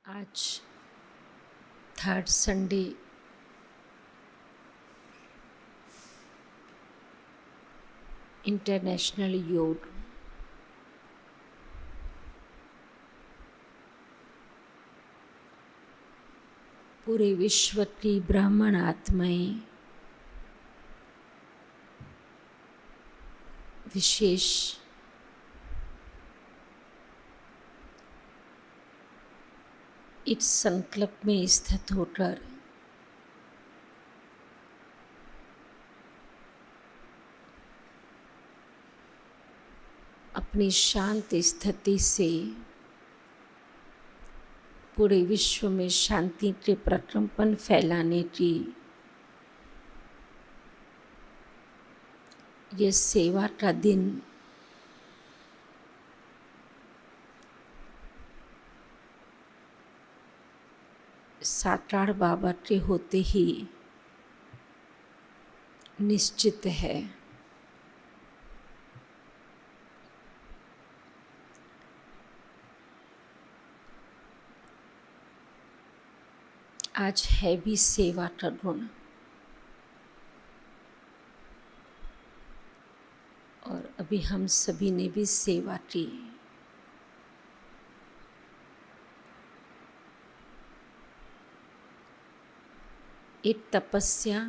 आज third Sunday international योग पूरे विश्व की ब्राह्मण आत्माएं विशेष इस संकल्प में स्थित होकर अपनी शांत स्थिति से पूरे विश्व में शांति के प्रकंपन फैलाने की ये सेवा का दिन साकार बाबा के होते ही निश्चित है। आज है भी सेवा का गुण और अभी हम सभी ने भी सेवा की। एक तपस्या,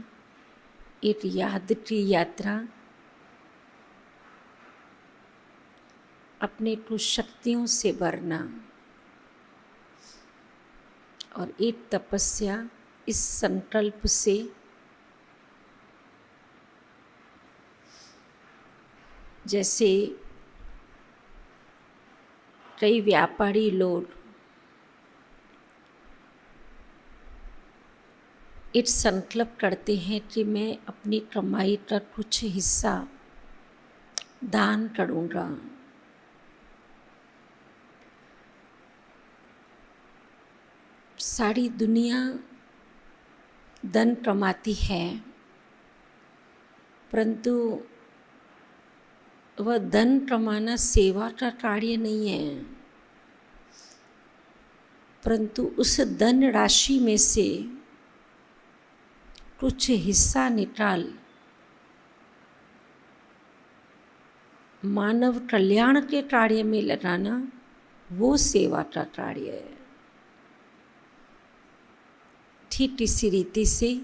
एक याद की यात्रा अपने को शक्तियों से भरना और एक तपस्या इस संकल्प से जैसे कई व्यापारी लोग एक संकल्प करते हैं कि मैं अपनी कमाई का कुछ हिस्सा दान करूँगा। सारी दुनिया धन कमाती है, परंतु वह धन कमाना सेवा का कार्य नहीं है, परंतु उस धन राशि में से कुछ हिस्सा निकाल मानव कल्याण के कार्य में लगाना वो सेवा का कार्य है। ठीक इसी रीति से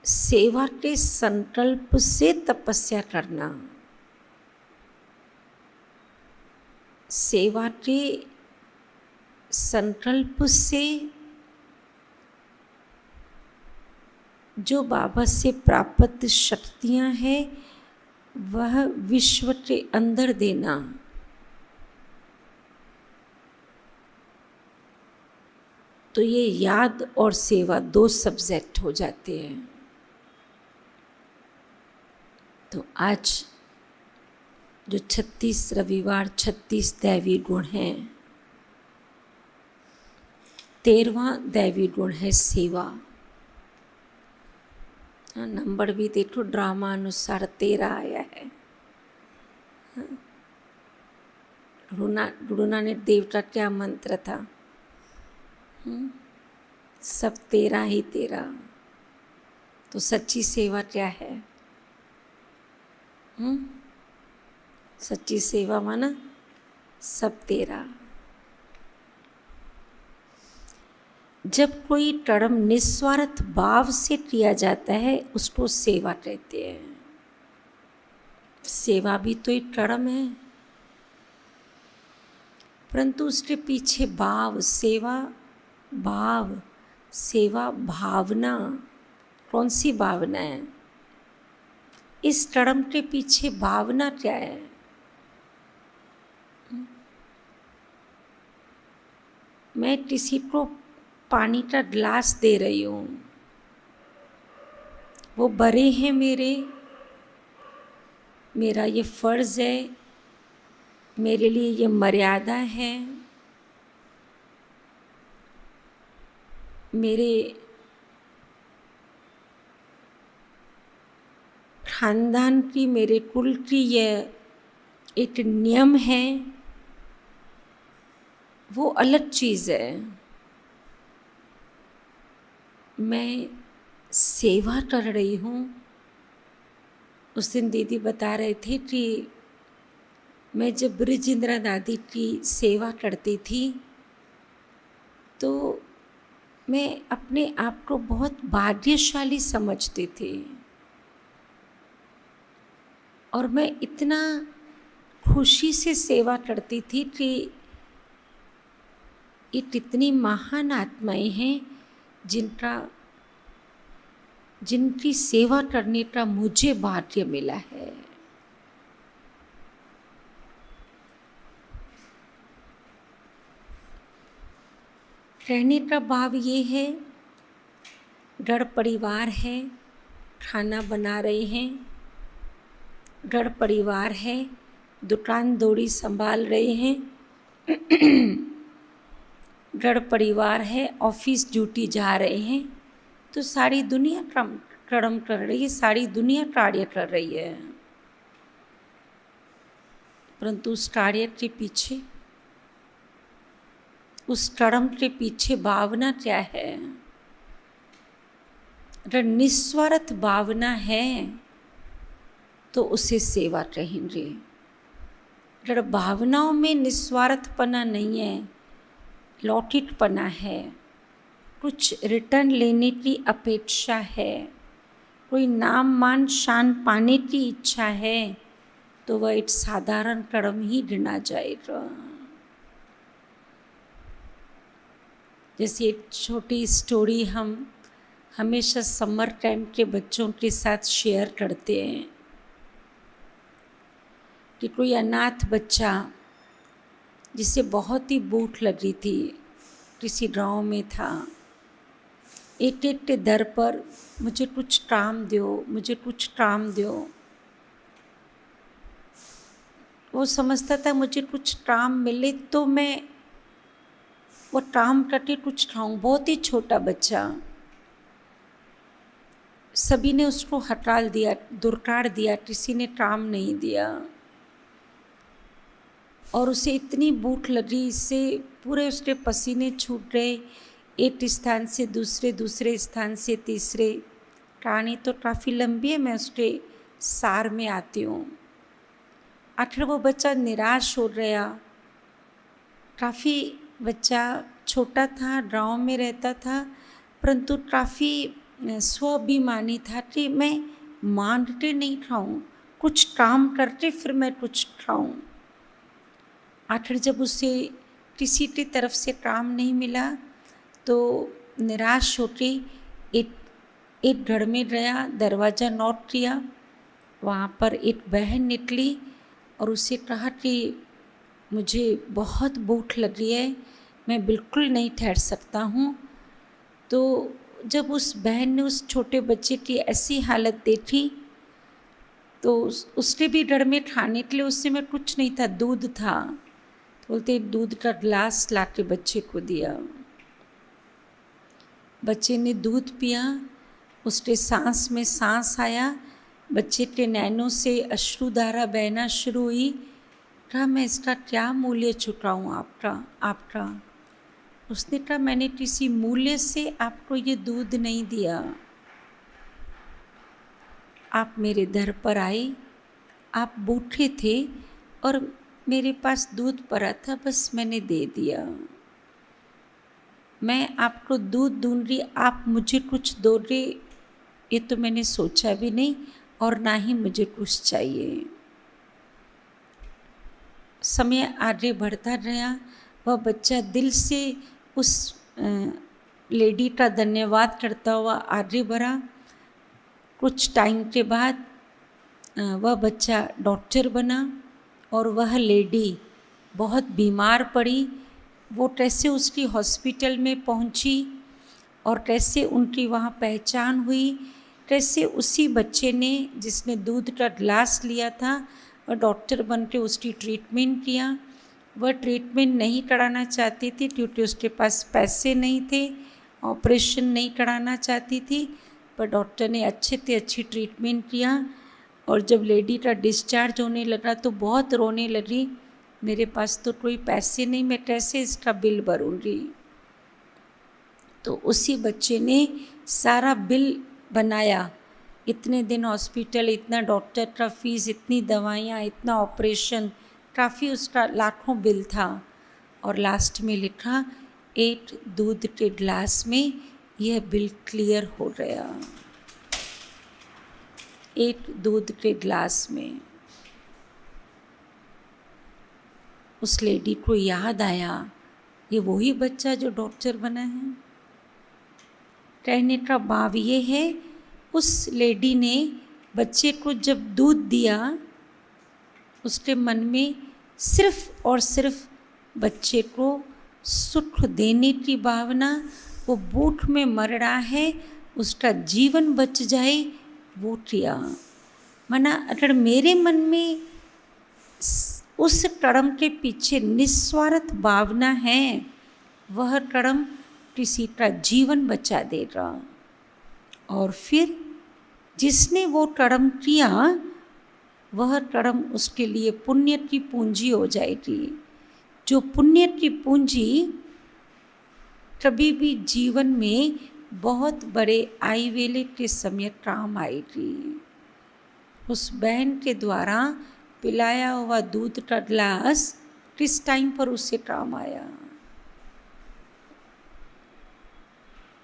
सेवा के संकल्प से तपस्या करना, सेवा के संकल्प से जो बाबा से प्राप्त शक्तियां हैं वह विश्व के अंदर देना। तो ये याद और सेवा दो सब्जेक्ट हो जाते हैं। तो आज जो 36 रविवार 36 दैवी गुण हैं, 13वां दैवी गुण है सेवा। नंबर भी देखो ड्रामा अनुसार 13 आया है। गुरु नानक देव का क्या मंत्र था? सब 13 ही 13। तो सच्ची सेवा क्या है? सच्ची सेवा माना सब 13। जब कोई कर्म निस्वार्थ भाव से किया जाता है उसको सेवा कहते हैं। सेवा भी तो एक कर्म है, परंतु उसके पीछे भाव, सेवा भावना, कौन सी भावना है? इस कर्म के पीछे भावना क्या है? मैं किसी को पानी का गिलास दे रही हूँ, वो बड़े हैं मेरा ये फर्ज है, मेरे लिए ये मर्यादा है, मेरे खानदान की, मेरे कुल की ये एक नियम है, वो अलग चीज़ है। मैं सेवा कर रही हूँ। उस दिन दीदी बता रहे थे कि मैं जब ब्रिजेंद्र दादी की सेवा करती थी तो मैं अपने आप को बहुत भाग्यशाली समझती थी, और मैं इतना खुशी से सेवा करती थी कि ये कितनी महान आत्माएं हैं जिनकी सेवा करने का मुझे भाग्य मिला है। कहने का भाव ये है, घर परिवार है, खाना बना रहे हैं, घर परिवार है, दुकान दौड़ी संभाल रहे हैं, घर परिवार है, ऑफिस ड्यूटी जा रहे हैं, तो सारी दुनिया कर्म कर रही है, सारी दुनिया कार्य कर रही है। परंतु उस कार्य के पीछे, उस कर्म के पीछे भावना क्या है? अगर निस्वार्थ भावना है तो उसे सेवा कहेंगे। अगर भावनाओं में निस्वार्थपना नहीं है, लौकिकपना है, कुछ रिटर्न लेने की अपेक्षा है, कोई नाम मान शान पाने की इच्छा है, तो वह एक साधारण कर्म ही गिना जाएगा। जैसे एक छोटी स्टोरी हम हमेशा समर कैंप के बच्चों के साथ शेयर करते हैं कि कोई अनाथ बच्चा जिसे बहुत ही भूख लगी थी, किसी गांव में था, एक एक के दर पर मुझे कुछ काम दो, मुझे कुछ काम दो। वो समझता था मुझे कुछ काम मिले तो मैं वो काम करके कुछ खाऊं। बहुत ही छोटा बच्चा। सभी ने उसको हटा दिया, दुरकार दिया, किसी ने काम नहीं दिया। और उसे इतनी भूख लगी, इससे पूरे उसके पसीने छूट रहे, एक स्थान से दूसरे, दूसरे स्थान से तीसरे। कहानी तो काफ़ी लंबी है, मैं उसके सार में आती हूँ। आखिर वो बच्चा निराश हो गया। काफ़ी बच्चा छोटा था, गांव में रहता था, परंतु काफ़ी स्वाभिमानी था कि मैं मांगते नहीं खाऊं, कुछ काम करके फिर मैं कुछ खाऊं। आखिर जब उसे किसी की तरफ से काम नहीं मिला तो निराश होके एक घर में गया, दरवाज़ा नॉक किया। वहाँ पर एक बहन निकली और उसे कहा कि मुझे बहुत भूख लगी है, मैं बिल्कुल नहीं ठहर सकता हूँ। तो जब उस बहन ने उस छोटे बच्चे की ऐसी हालत देखी तो उसके भी घर में खाने के लिए उससे में कुछ नहीं था, दूध था। तो बोलते दूध का गिलास ला के बच्चे को दिया। बच्चे ने दूध पिया, उसके सांस में सांस आया, बच्चे के नैनों से अश्रुधारा बहना शुरू हुई। कहा मैं इसका क्या मूल्य चुकाऊँ आपका। उसने कहा मैंने किसी मूल्य से आपको ये दूध नहीं दिया। आप मेरे दर पर आए, आप भूखे थे और मेरे पास दूध पड़ा था, बस मैंने दे दिया। मैं आपको दूध दूंगी, आप मुझे कुछ दोगे, ये तो मैंने सोचा भी नहीं, और ना ही मुझे कुछ चाहिए। समय आगे बढ़ता गया। वह बच्चा दिल से उस लेडी का धन्यवाद करता हुआ आगे बढ़ा। कुछ टाइम के बाद वह बच्चा डॉक्टर बना और वह लेडी बहुत बीमार पड़ी। वो कैसे उसकी हॉस्पिटल में पहुंची और कैसे उनकी वहाँ पहचान हुई, कैसे उसी बच्चे ने जिसने दूध का गिलास लिया था वह डॉक्टर बन के उसकी ट्रीटमेंट किया। वह ट्रीटमेंट नहीं कराना चाहती थी क्योंकि उसके पास पैसे नहीं थे, ऑपरेशन नहीं कराना चाहती थी, पर डॉक्टर ने अच्छे से अच्छी ट्रीटमेंट किया। और जब लेडी का डिस्चार्ज होने लगा तो बहुत रोने लगी। मेरे पास तो कोई पैसे नहीं, मैं कैसे इसका बिल भरूँगी। तो उसी बच्चे ने सारा बिल बनाया, इतने दिन हॉस्पिटल, इतना डॉक्टर का फीस, इतनी दवाइयाँ, इतना ऑपरेशन, काफ़ी उसका लाखों बिल था। और लास्ट में लिखा 8 दूध के गिलास में यह बिल क्लियर हो गया। 8 दूध के गिलास में। उस लेडी को याद आया, ये वही बच्चा जो डॉक्टर बना है। कहने का भाव ये है, उस लेडी ने बच्चे को जब दूध दिया, उसके मन में सिर्फ और सिर्फ बच्चे को सुख देने की भावना, वो भूख में मर रहा है, उसका जीवन बच जाए, वो किया। माना अगर मेरे मन में उस कर्म के पीछे निस्वार्थ भावना है, वह कर्म किसी का जीवन बचा देगा। और फिर जिसने वो कर्म किया, वह कर्म उसके लिए पुण्य की पूंजी हो जाएगी। जो पुण्य की पूंजी कभी भी जीवन में बहुत बड़े आई वेले के समय काम आएगी। उस बहन के द्वारा पिलाया हुआ दूध का गिलास किस टाइम पर उसे काम आया।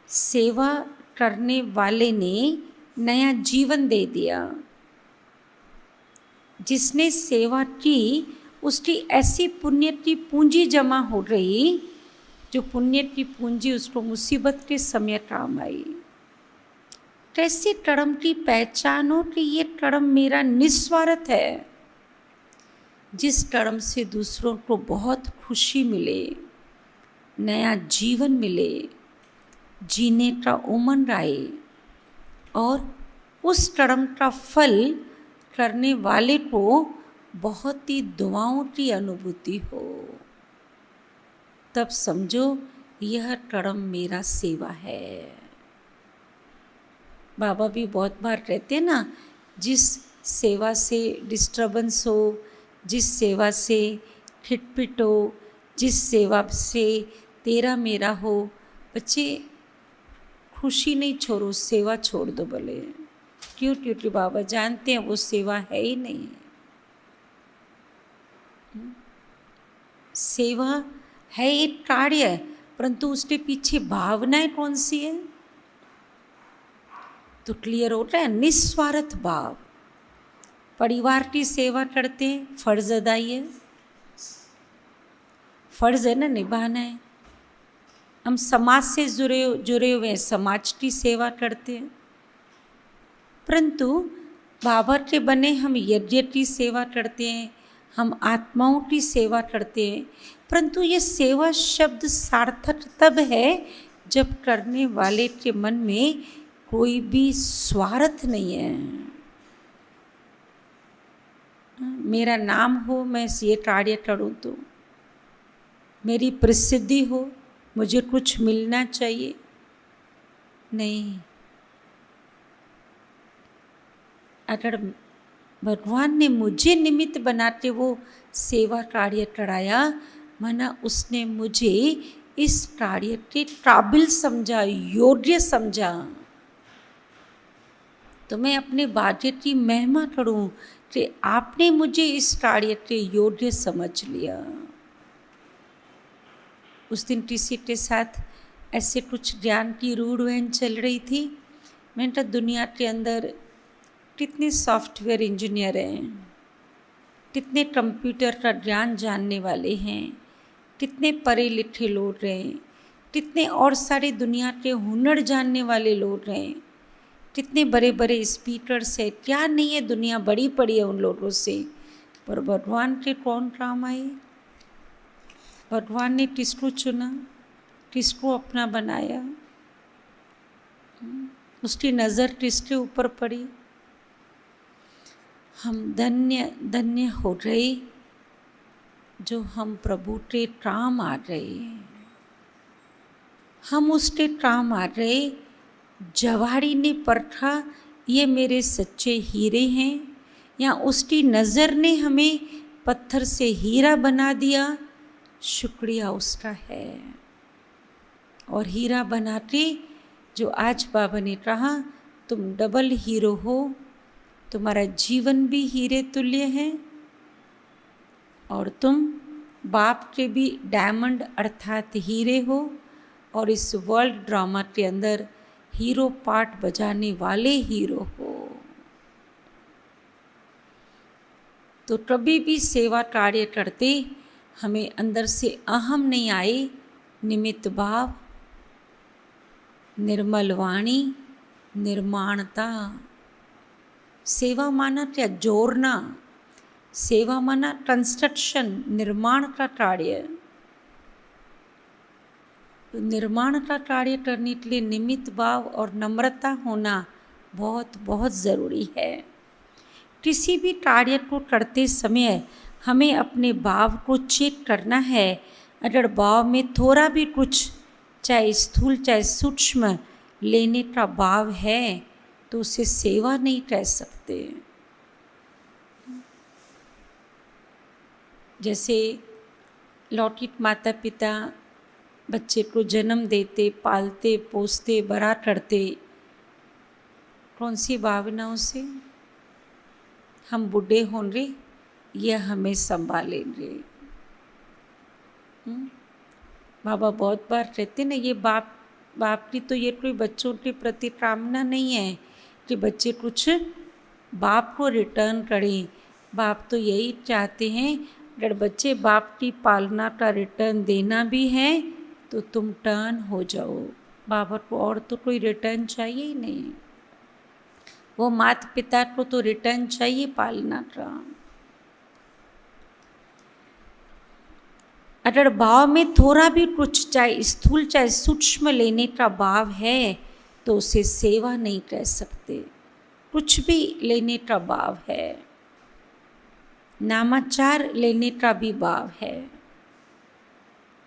सेवा करने वाले ने नया जीवन दे दिया। जिसने सेवा की, उसकी ऐसी पुण्य की पूंजी जमा हो गई, जो पुण्य की पूंजी उसको मुसीबत के समय काम आई। कैसे कर्म की पहचान हो कि ये कर्म मेरा निस्वार्थ है, जिस कर्म से दूसरों को बहुत खुशी मिले, नया जीवन मिले, जीने का उमंग आए, और उस कर्म का फल करने वाले को बहुत ही दुआओं की अनुभूति हो, तब समझो यह कर्म मेरा सेवा है। बाबा भी बहुत बार कहते हैं ना, जिस सेवा से डिस्टर्बेंस हो, जिस सेवा से खिटपिट हो, जिस सेवा से तेरा मेरा हो, बच्चे खुशी नहीं छोड़ो, सेवा छोड़ दो भले। क्यों? क्योंकि बाबा जानते हैं वो सेवा है ही नहीं। सेवा है एक कार्य, परंतु उसके पीछे भावनाएं कौन सी है, तो क्लियर होता है, निस्वार्थ भाव। परिवार की सेवा करते हैं, फर्ज अदाई है, फर्ज है ना, निभाना है। हम समाज से जुड़े हुए हैं, समाज की सेवा करते हैं, परंतु बाबा के बने हम यज्ञ की सेवा करते हैं, हम आत्माओं की सेवा करते हैं, परंतु ये सेवा शब्द सार्थक तब है जब करने वाले के मन में कोई भी स्वार्थ नहीं है। मेरा नाम हो, मैं ये कार्य करूँ, तो मेरी प्रसिद्धि हो, मुझे कुछ मिलना चाहिए, नहीं। अगर भगवान ने मुझे निमित्त बनाते वो सेवा कार्य कराया, माना उसने मुझे इस कार्य के काबिल समझा, योग्य समझा, तो मैं अपने भाग्य की महिमा करूं कि आपने मुझे इस कार्य के योग्य समझ लिया। उस दिन किसी के साथ ऐसे कुछ ज्ञान की रूढ़ वहन चल रही थी। मैंने कहा दुनिया के अंदर कितने सॉफ्टवेयर इंजीनियर हैं, कितने कंप्यूटर का ज्ञान जानने वाले हैं, कितने पढ़े लिखे लोग हैं, कितने और सारे दुनिया के हुनर जानने वाले लोग हैं, कितने बड़े बड़े स्पीकर्स हैं, क्या नहीं है, दुनिया बड़ी पड़ी है उन लोगों से, पर भगवान के कौन काम आए? भगवान ने किसको चुना, किसको अपना बनाया, उसकी नज़र किसके ऊपर पड़ी? हम धन्य धन्य हो गए जो हम प्रभु के काम आ गए। हम उसके काम आ गए। जवाड़ी ने परखा ये मेरे सच्चे हीरे हैं, या उसकी नज़र ने हमें पत्थर से हीरा बना दिया, शुक्रिया उसका है। और हीरा बना के जो आज बाबा ने कहा तुम डबल हीरो हो, तुम्हारा जीवन भी हीरे तुल्य है और तुम बाप के भी डायमंड अर्थात हीरे हो और इस वर्ल्ड ड्रामा के अंदर हीरो पार्ट बजाने वाले हीरो हो। तो कभी भी सेवा कार्य करते हमें अंदर से अहम नहीं आए, निमित्त भाव, निर्मल वाणी, निर्माणता। सेवा माना क्या? जोड़ना। सेवा माना कंस्ट्रक्शन, निर्माण का कार्य। तो निर्माण का कार्य करने के लिए निमित्त भाव और नम्रता होना बहुत बहुत ज़रूरी है। किसी भी कार्य को करते समय हमें अपने भाव को चेक करना है। अगर भाव में थोड़ा भी कुछ, चाहे स्थूल चाहे सूक्ष्म, लेने का भाव है तो उसे सेवा नहीं कह सकते। जैसे लौकिक माता पिता बच्चे को जन्म देते, पालते, पोसते, बड़ा करते, कौन सी भावनाओं से? हम बूढ़े होंगे, यह हमें संभालेंगे। बाबा बहुत बार कहते ना, ये बाप की तो ये कोई बच्चों के प्रति कामना नहीं है कि बच्चे कुछ बाप को रिटर्न करें। बाप तो यही चाहते हैं, अगर बच्चे बाप की पालना का रिटर्न देना भी है तो तुम टर्न हो जाओ। बाबा को और तो कोई रिटर्न चाहिए ही नहीं। वो माता पिता को तो रिटर्न चाहिए पालना का। अगर भाव में थोड़ा भी कुछ, चाहे स्थूल चाहे सूक्ष्म, लेने का भाव है तो उसे सेवा नहीं कह सकते। कुछ भी लेने का भाव है, नामाचार लेने का भी भाव है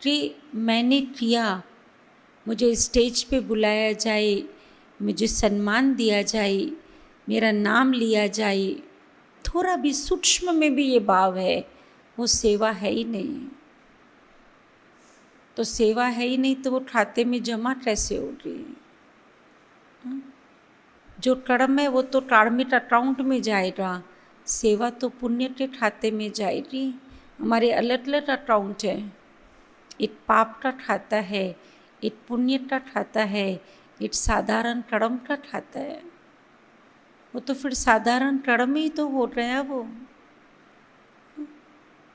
कि मैंने किया, मुझे स्टेज पे बुलाया जाए, मुझे सम्मान दिया जाए, मेरा नाम लिया जाए, थोड़ा भी सूक्ष्म में भी ये भाव है, वो सेवा है ही नहीं। तो सेवा है ही नहीं तो वो खाते में जमा कैसे हो रही है? जो कर्म है वो तो कार्मिक अकाउंट में जाएगा, सेवा तो पुण्य के खाते में जाएगी। हमारे अलग अलग अकाउंट है, एक पाप का खाता है, एक पुण्य का खाता है, एक साधारण कर्म का खाता है। वो तो फिर साधारण कर्म ही तो हो रहा है वो।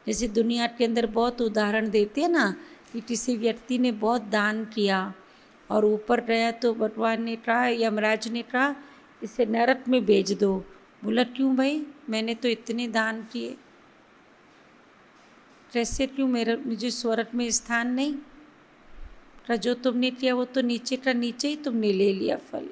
जैसे दुनिया के अंदर बहुत उदाहरण देते हैं ना कि किसी व्यक्ति ने बहुत दान किया और ऊपर गया तो भगवान ने कहा, यमराज ने कहा इसे नरक में भेज दो। बोला क्यों भाई, मैंने तो इतने दान किए, कैसे क्यों मुझे स्वर्ग में स्थान नहीं? का जो तुमने किया वो तो नीचे का नीचे ही तुमने ले लिया फल।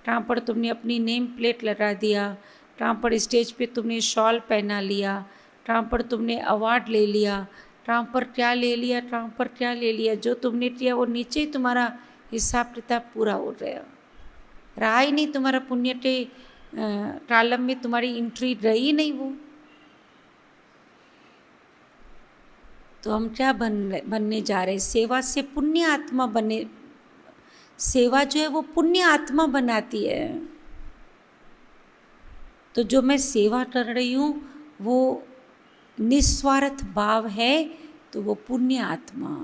कहाँ पर तुमने अपनी नेम प्लेट लगा दिया, कहाँ पर स्टेज पे तुमने शॉल पहना लिया, कहाँ पर तुमने अवार्ड ले लिया, कहाँ पर क्या ले लिया, कहाँ पर क्या ले लिया। जो तुमने किया वो नीचे ही तुम्हारा हिसाब किताब पूरा हो गया। रहा ही नहीं तुम्हारा पुण्य के कॉलम में, तुम्हारी एंट्री रही नहीं वो। तो हम क्या बनने जा रहे? सेवा से पुण्य आत्मा बने। सेवा जो है वो पुण्य आत्मा बनाती है। तो जो मैं सेवा कर रही हूँ वो निस्वार्थ भाव है, तो वो पुण्य आत्मा।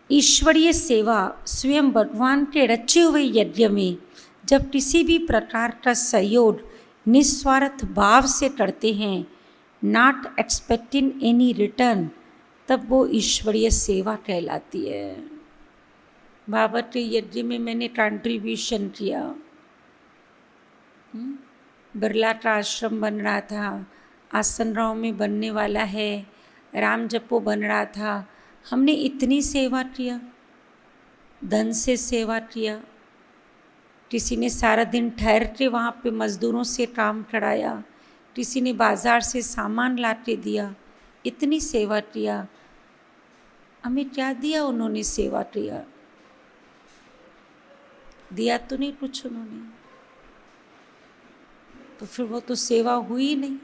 ईश्वरीय सेवा स्वयं भगवान के रचे हुए यज्ञ में जब किसी भी प्रकार का सहयोग निस्वार्थ भाव से करते हैं, नॉट एक्सपेक्टिंग एनी रिटर्न, तब वो ईश्वरीय सेवा कहलाती है। बाबा के यज्ञ में मैंने कंट्रीब्यूशन किया। बिरला का आश्रम बन रहा था, आसन राव में बनने वाला है, राम जपो बन रहा था। हमने इतनी सेवा किया, धन से सेवा किया। किसी ने सारा दिन ठहर के वहाँ पे मज़दूरों से काम कराया, किसी ने बाज़ार से सामान ला के दिया। इतनी सेवा किया। हमें क्या दिया उन्होंने? सेवा किया, दिया तो नहीं कुछ उन्होंने। तो फिर वो तो सेवा हुई नहीं।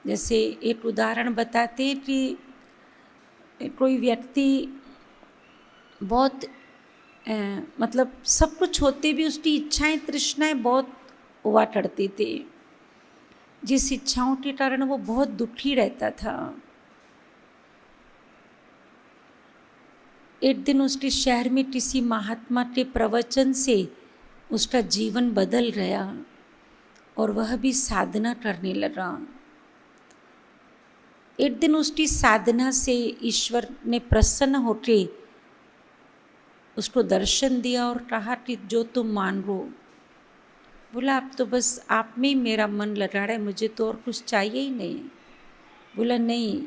जैसे एक उदाहरण बताते हैं कि कोई व्यक्ति बहुत मतलब सब कुछ होते भी उसकी इच्छाएं तृष्णाएं बहुत हुआ करती थी, जिस इच्छाओं के कारण वो बहुत दुखी रहता था। एक दिन उसके शहर में किसी महात्मा के प्रवचन से उसका जीवन बदल गया और वह भी साधना करने लगा। एक दिन उसकी साधना से ईश्वर ने प्रसन्न होके उसको दर्शन दिया और कहा कि जो तुम मांगो। बोला अब तो बस आप में ही मेरा मन लगा रहा है, मुझे तो और कुछ चाहिए ही नहीं। बोला नहीं,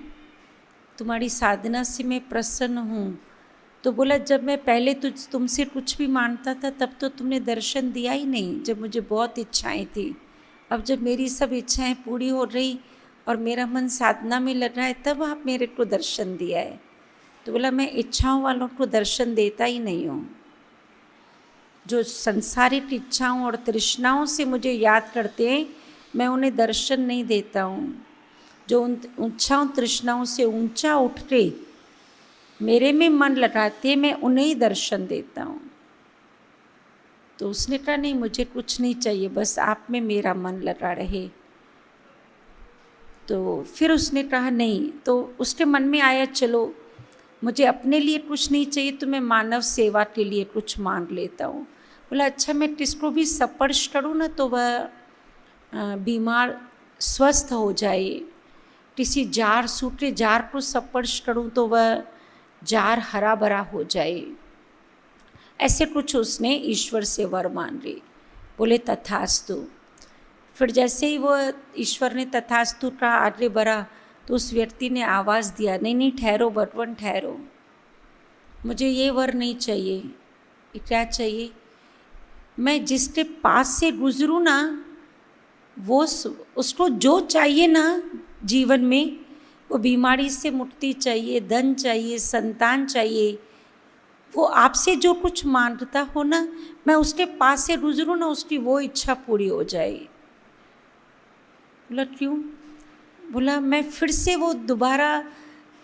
तुम्हारी साधना से मैं प्रसन्न हूँ। तो बोला जब मैं पहले तुमसे कुछ भी मांगता था तब तो तुमने दर्शन दिया ही नहीं, जब मुझे बहुत इच्छाएं थी। अब जब मेरी सब इच्छाएं पूरी हो रही और मेरा मन साधना में लग रहा है तब आप मेरे को दर्शन दिया है। तो बोला मैं इच्छाओं वालों को दर्शन देता ही नहीं हूँ। जो संसारिक इच्छाओं और तृष्णाओं से मुझे याद करते हैं मैं उन्हें दर्शन नहीं देता हूँ। जो उन इच्छाओं तृष्णाओं से ऊंचा उठ के मेरे में मन लगाते मैं उन्हें ही दर्शन देता हूँ। तो उसने कहा नहीं, मुझे कुछ नहीं चाहिए, बस आप में मेरा मन लगा रहे। तो फिर उसने कहा नहीं, तो उसके मन में आया चलो मुझे अपने लिए कुछ नहीं चाहिए तो मैं मानव सेवा के लिए कुछ मांग लेता हूँ। बोला अच्छा मैं किसको भी स्पर्श करूँ ना तो वह बीमार स्वस्थ हो जाए, किसी जार सूखे जार को स्पर्श करूँ तो वह जार हरा भरा हो जाए। ऐसे कुछ उसने ईश्वर से वर मांगे। बोले तथास्तु। फिर जैसे ही वो ईश्वर ने तथास्तु का आगे बढ़ा तो उस व्यक्ति ने आवाज़ दिया नहीं नहीं ठहरो भगवान ठहरो, मुझे ये वर नहीं चाहिए। ये क्या चाहिए? मैं जिसके पास से गुजरूँ ना वो उसको जो चाहिए ना जीवन में, वो बीमारी से मुक्ति चाहिए, धन चाहिए, संतान चाहिए, वो आपसे जो कुछ मांगता हो ना मैं उसके पास से गुजरूँ ना उसकी वो इच्छा पूरी हो जाए। बोला क्यों? बोला मैं फिर से वो दोबारा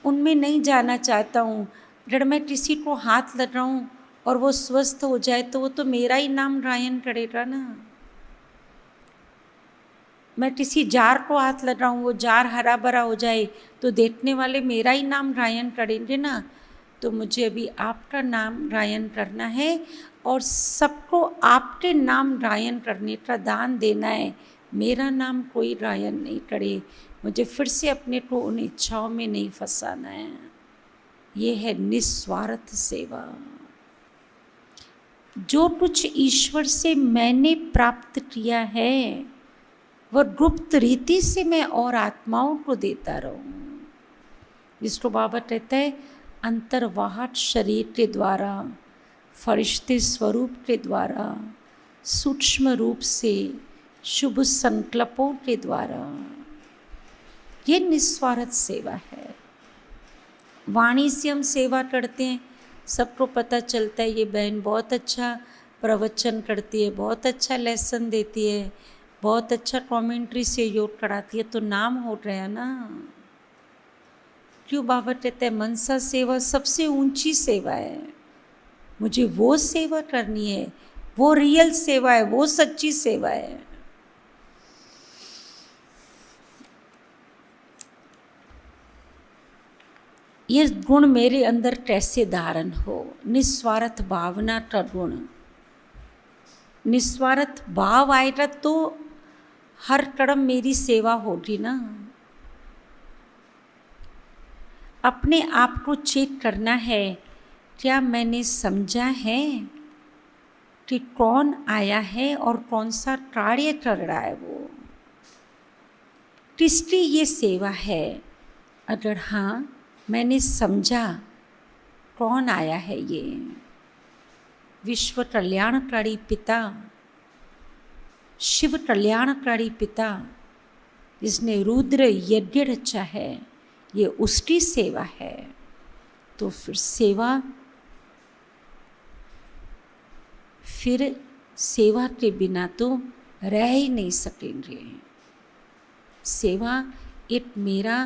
उनमें नहीं जाना चाहता हूँ। अगर मैं किसी को हाथ लगाऊँ और वो स्वस्थ हो जाए तो वो तो मेरा ही नाम गायन करेगा ना। मैं किसी जार को हाथ लगाऊँ वो जार हरा भरा हो जाए तो देखने वाले मेरा ही नाम गायन करेंगे ना। तो मुझे अभी आपका नाम गायन करना है और सबको आपके नाम गायन करने का दान देना है। मेरा नाम कोई गायन नहीं करे, मुझे फिर से अपने को उन इच्छाओं में नहीं फंसाना है। ये है निस्वार्थ सेवा। जो कुछ ईश्वर से मैंने प्राप्त किया है वह गुप्त रीति से मैं और आत्माओं को देता रहूं। जिसको बाबा कहता है अंतर्वाहट शरीर के द्वारा, फरिश्ते स्वरूप के द्वारा, सूक्ष्म रूप से, शुभ संकल्पों के द्वारा, ये निस्वार्थ सेवा है। वाणी से हम सेवा करते हैं, सबको पता चलता है ये बहन बहुत अच्छा प्रवचन करती है, बहुत अच्छा लेसन देती है, बहुत अच्छा कमेंट्री से योग कराती है, तो नाम हो गया ना। क्यों बाबा कहते हैं मनसा सेवा सबसे ऊंची सेवा है। मुझे वो सेवा करनी है, वो रियल सेवा है, वो सच्ची सेवा है। ये गुण मेरे अंदर कैसे धारण हो? निस्वार्थ भावना का गुण। निस्वार्थ भाव आएगा तो हर कर्म मेरी सेवा होगी ना। अपने आप को चेक करना है, क्या मैंने समझा है कि कौन आया है और कौन सा कार्य कर रहा है, वो किसकी ये सेवा है। अगर हाँ मैंने समझा कौन आया है, ये विश्व कल्याणकारी पिता, शिव कल्याणकारी पिता जिसने रुद्र यज्ञ रचा है, ये उसकी सेवा है। तो फिर सेवा फिर सेवा के बिना तो रह ही नहीं सकेंगे। सेवा एक मेरा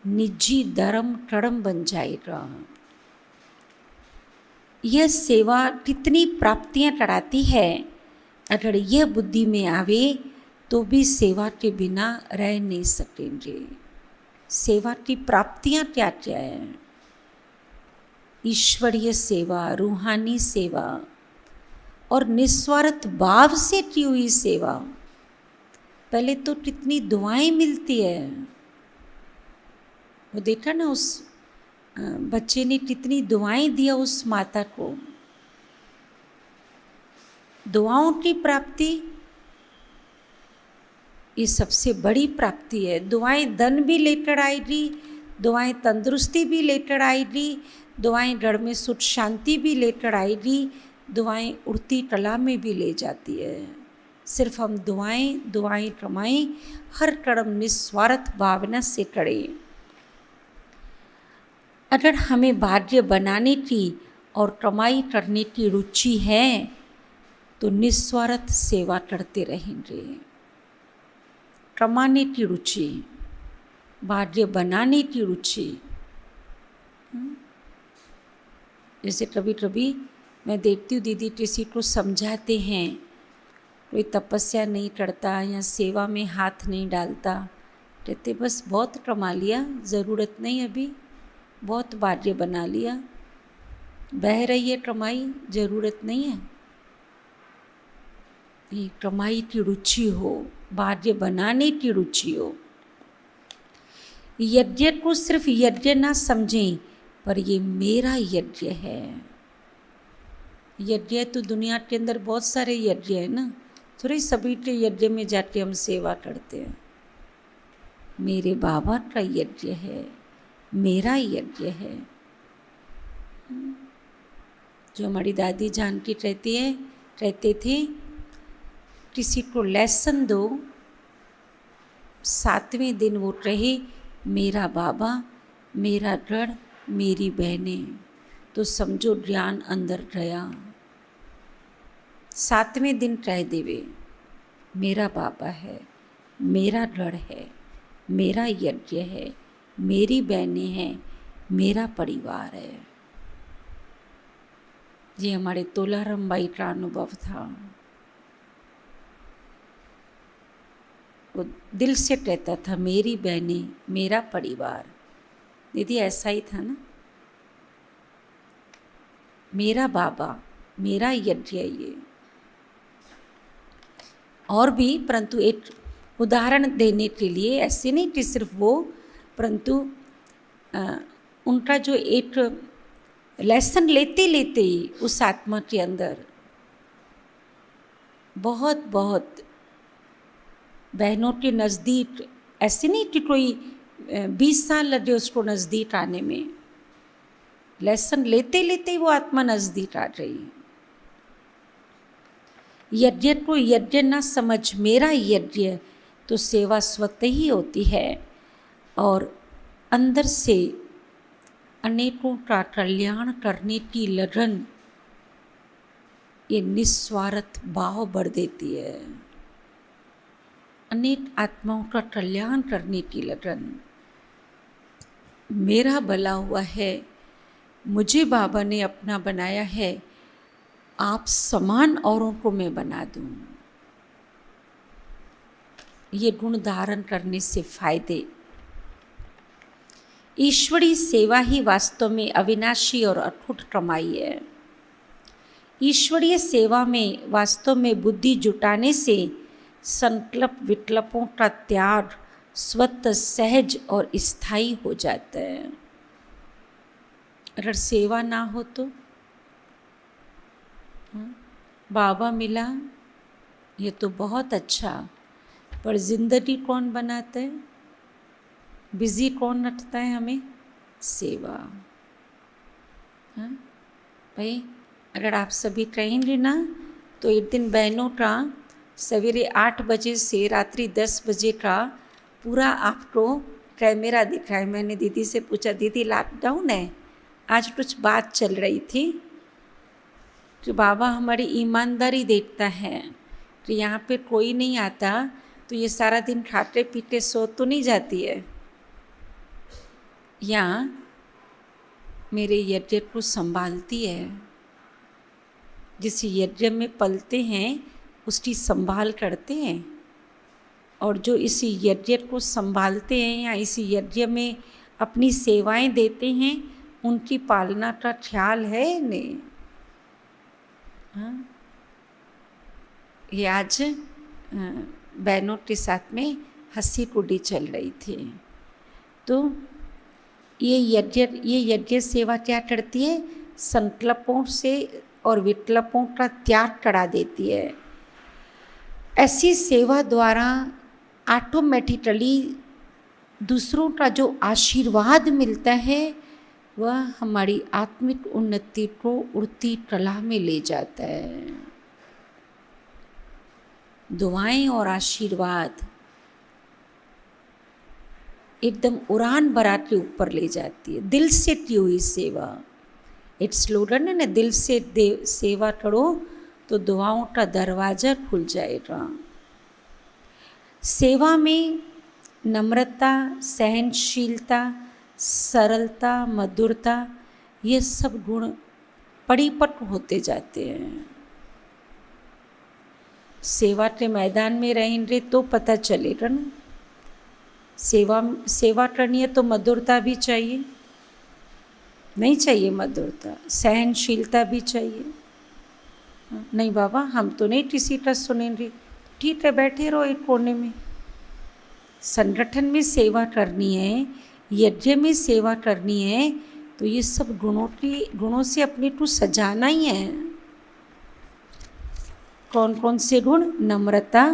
निजी धर्म कर्म बन जाएगा। यह सेवा कितनी प्राप्तियां कराती है, अगर यह बुद्धि में आवे तो भी सेवा के बिना रह नहीं सकेंगे। सेवा की प्राप्तियां क्या क्या है? ईश्वरीय सेवा, रूहानी सेवा और निस्वार्थ भाव से की हुई सेवा। पहले तो कितनी दुआएं मिलती है। वो देखा ना, उस बच्चे ने कितनी दुआएं दिया उस माता को। दुआओं की प्राप्ति ये सबसे बड़ी प्राप्ति है। दुआएं धन भी लेकर आएगी, दुआएं तंदुरुस्ती भी लेकर आएगी, दुआएं घर में सुख शांति भी लेकर आएगी, दुआएं उड़ती कला में भी ले जाती है। सिर्फ हम दुआएं दुआएं कमाएं, हर कर्म निस्वार्थ भावना से करें। अगर हमें भाग्य बनाने की और कमाई करने की रुचि है तो निस्वार्थ सेवा करते रहेंगे। कमाने की रुचि, भाग्य बनाने की रुचि। जैसे कभी कभी मैं देखती हूँ दीदी किसी को समझाते हैं, कोई तपस्या नहीं करता या सेवा में हाथ नहीं डालता, कहते बस बहुत कमा लिया, ज़रूरत नहीं, अभी बहुत भाग्य बना लिया, बह रही है कमाई, ज़रूरत नहीं है। ये कमाई की रुचि हो, भाग्य बनाने की रुचि हो। यज्ञ को सिर्फ यज्ञ ना समझें, पर ये मेरा यज्ञ है। यज्ञ तो दुनिया के अंदर बहुत सारे यज्ञ है ना, थोड़े सभी के यज्ञ में जाके हम सेवा करते हैं। मेरे बाबा का यज्ञ है, मेरा यज्ञ है। जो हमारी दादी जान की कहते थे, किसी को लेसन दो, 7वें दिन वो रहे मेरा बाबा, मेरा घर, मेरी बहनें, तो समझो ज्ञान अंदर गया। 7वें दिन कह देवे मेरा बाबा है, मेरा घर है, मेरा यज्ञ है, मेरी बहनें हैं, मेरा परिवार है। ये हमारे तोलाराम बाई का अनुभव था। वो दिल से कहता था मेरी बहनें, मेरा परिवार। दीदी ऐसा ही था ना, मेरा बाबा, मेरा यज्ञ ये। और भी, परंतु एक उदाहरण देने के लिए, ऐसे नहीं कि सिर्फ वो, परंतु उनका जो एक लेसन लेते लेते ही उस आत्मा के अंदर बहुत बहुत बहनों के नज़दीक, ऐसे नहीं कि कोई 20 साल लगे उसको नज़दीक आने में, लेसन लेते लेते वो आत्मा नज़दीक आ गई। यज्ञ को यज्ञ ना समझ, मेरा यज्ञ, तो सेवा स्वतः ही होती है और अंदर से अनेकों का कल्याण करने की लगन, ये निस्वार्थ भाव बढ़ देती है। अनेक आत्माओं का कल्याण करने की लगन। मेरा भला हुआ है, मुझे बाबा ने अपना बनाया है, आप समान औरों को मैं बना दूं। ये गुण धारण करने से फायदे। ईश्वरीय सेवा ही वास्तव में अविनाशी और अटूट कमाई है। ईश्वरीय सेवा में वास्तव में बुद्धि जुटाने से संकल्प विकल्पों का त्याग स्वतः सहज और स्थायी हो जाता है। अगर सेवा ना हो तो बाबा मिला ये तो बहुत अच्छा, पर जिंदगी कौन बनाता है, बिजी कौन रखता है हमें? सेवा। हाँ भाई, अगर आप सभी कहेंगे ना तो एक दिन बहनों का सवेरे 8 बजे से रात्रि 10 बजे का पूरा आपको कैमरा दिखा है। मैंने दीदी से पूछा, दीदी लॉकडाउन है, आज कुछ बात चल रही थी तो बाबा हमारी ईमानदारी देखता है। तो यहाँ पे कोई नहीं आता तो ये सारा दिन खाते पीते सो तो नहीं जाती है, या मेरे यज्ञ को संभालती है। जिस यज्ञ में पलते हैं उसकी संभाल करते हैं, और जो इस यज्ञ को संभालते हैं या इस यज्ञ में अपनी सेवाएं देते हैं उनकी पालना का ख्याल है नहीं। हाँ, ये आज बहनों के साथ में हंसी कुड़ी चल रही थी। तो ये यज्ञ सेवा क्या करती है? संकल्पों से और विकल्पों का त्याग करा देती है। ऐसी सेवा द्वारा ऑटोमेटिकली दूसरों का जो आशीर्वाद मिलता है वह हमारी आत्मिक उन्नति को उड़ती कला में ले जाता है। दुआएं और आशीर्वाद एकदम उड़ान भरा के ऊपर ले जाती है। दिल से की हुई सेवा, एक स्लोगन है ना, दिल से सेवा करो तो दुआओं का दरवाजा खुल जाएगा। सेवा में नम्रता, सहनशीलता, सरलता, मधुरता, ये सब गुण परिपक्व होते जाते हैं। सेवा के मैदान में रहेंगे तो पता चलेगा ना। सेवा करनी है तो मधुरता भी चाहिए, नहीं चाहिए मधुरता, सहनशीलता भी चाहिए। नहीं बाबा हम तो नहीं किसी का सुनेंगे, ठीक है बैठे रहो एक कोने में। संगठन में सेवा करनी है, यज्ञ में सेवा करनी है तो ये सब गुणों से अपने को सजाना ही है। कौन कौन से गुण? नम्रता,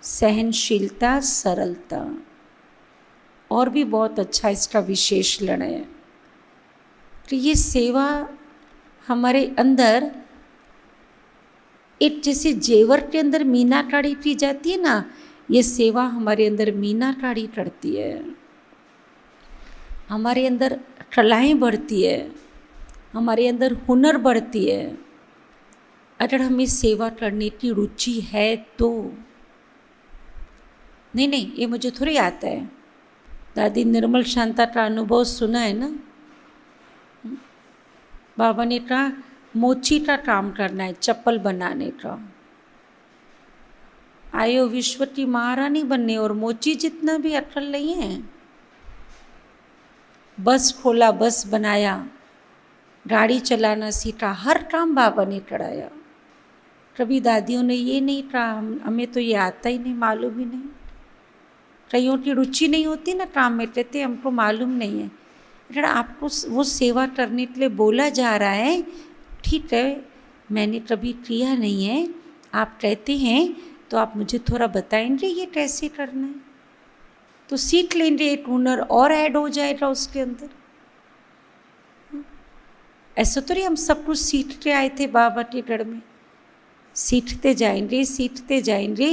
सहनशीलता, सरलता, और भी बहुत अच्छा इसका विशेषण है। तो ये सेवा हमारे अंदर एक जैसे जेवर के अंदर मीनाकारी की जाती है ना, ये सेवा हमारे अंदर मीनाकारी करती है। हमारे अंदर कलाएं बढ़ती है, हमारे अंदर हुनर बढ़ती है। अगर हमें सेवा करने की रुचि है तो। नहीं ये मुझे थोड़ी आता है। दादी निर्मल शांता का अनुभव सुना है ना। बाबा ने कहा मोची का काम करना है, चप्पल बनाने का। आयो विश्व की महारानी बनने, और मोची जितना भी अक्ल नहीं है। बस खोला, बस बनाया, गाड़ी चलाना सीखा, हर काम बाबा ने कराया। कभी दादियों ने ये नहीं कहा हमें तो ये आता ही नहीं, मालूम ही नहीं। कईयों की रुचि नहीं होती ना काम में, कहते हमको मालूम नहीं है। अगर आपको वो सेवा करने के लिए बोला जा रहा है, ठीक है मैंने कभी किया नहीं है, आप कहते हैं तो आप मुझे थोड़ा बताएंगे ये कैसे करना है, तो सीख लेंगे, एक हुनर और ऐड हो जाएगा उसके अंदर। ऐसा तो नहीं हम सब कुछ सीख के आए थे बाबा के घर में। सीखते जाएंगे,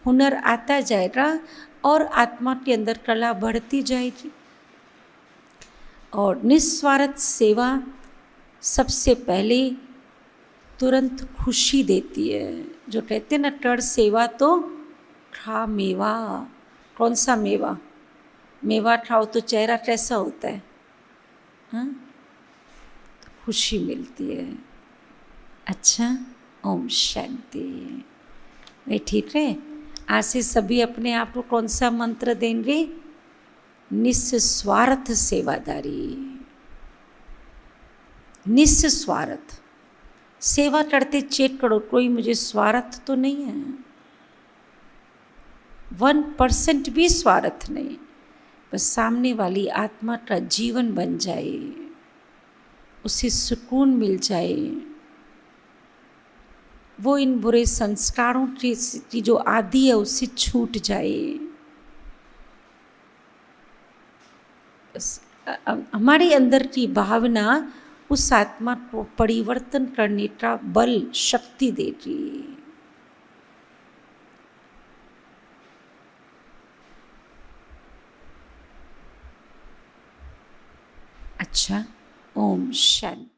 हुनर आता जाएगा और आत्मा के अंदर कला बढ़ती जाएगी। और निस्वार्थ सेवा सबसे पहले तुरंत खुशी देती है। जो कहते हैं ना कर सेवा तो खा मेवा। कौन सा मेवा? मेवा खाओ तो चेहरा कैसा होता है? हाँ, तो खुशी मिलती है। अच्छा, ओम शांति। नहीं ठीक है, आज से सभी अपने आप को कौन सा मंत्र देंगे? निस्वार्थ सेवादारी। निस्वार्थ सेवा करते चेक करो, कोई मुझे स्वार्थ तो नहीं है। 1% भी स्वार्थ नहीं, बस सामने वाली आत्मा का जीवन बन जाए, उसे सुकून मिल जाए, वो इन बुरे संस्कारों की जो आदि है उससे छूट जाए। हमारे अंदर की भावना उस आत्मा को परिवर्तन करने का बल, शक्ति देगी। अच्छा, ओम शांति।